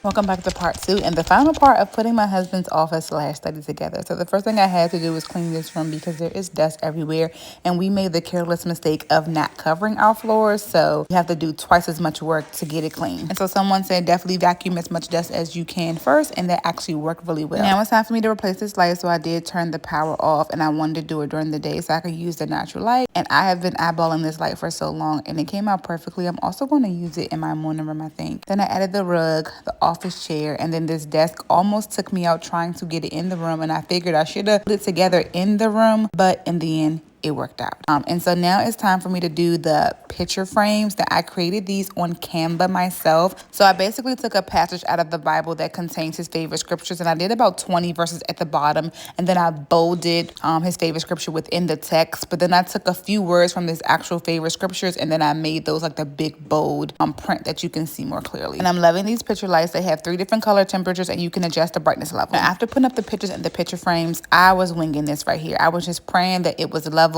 Welcome back to part 2 and the final part of putting my husband's office / study together. So the first thing I had to do was clean this room because there is dust everywhere, and we made the careless mistake of not covering our floors, so you have to do twice as much work to get it clean. And so someone said definitely vacuum as much dust as you can first, and that actually worked really well. Now it's time for me to replace this light, so I did turn the power off, and I wanted to do it during the day so I could use the natural light. And I have been eyeballing this light for so long, and it came out perfectly. I'm also going to use it in my morning room, I think. Then I added the rug, the office chair, and then this desk. Almost took me out trying to get it in the room, and I figured I should have put it together in the room, but in the end it worked out. And so now it's time for me to do the picture frames. That I created these on Canva myself. So I basically took a passage out of the Bible that contains his favorite scriptures, and I did about 20 verses at the bottom, and then I bolded his favorite scripture within the text. But then I took a few words from his actual favorite scriptures, and then I made those like the big bold print that you can see more clearly. And I'm loving these picture lights. They have 3 different color temperatures, and you can adjust the brightness level. Now, after putting up the pictures and the picture frames, I was winging this right here. I was just praying that it was leveled.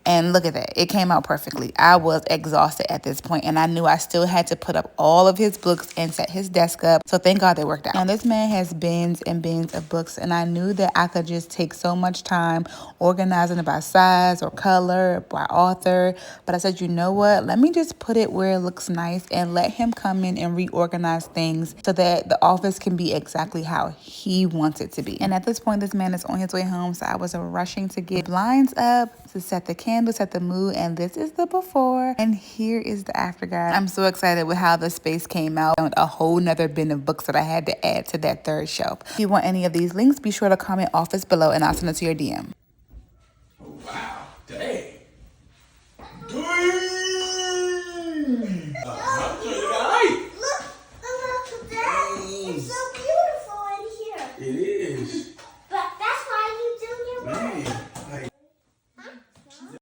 And look at that. It came out perfectly. I was exhausted at this point, and I knew I still had to put up all of his books and set his desk up. So thank God they worked out. Now this man has bins and bins of books, and I knew that I could just take so much time organizing it by size or color, by author. But I said, you know what? Let me just put it where it looks nice and let him come in and reorganize things so that the office can be exactly how he wants it to be. And at this point, this man is on his way home, so I was rushing to get blinds up, to set the candles, set the mood, and this is the before, and here is the after, guys. I'm so excited with how the space came out, and a whole nother bin of books that I had to add to that 3rd shelf. If you want any of these links, be sure to comment office below, and I'll send it to your DM. Oh, wow. Dang.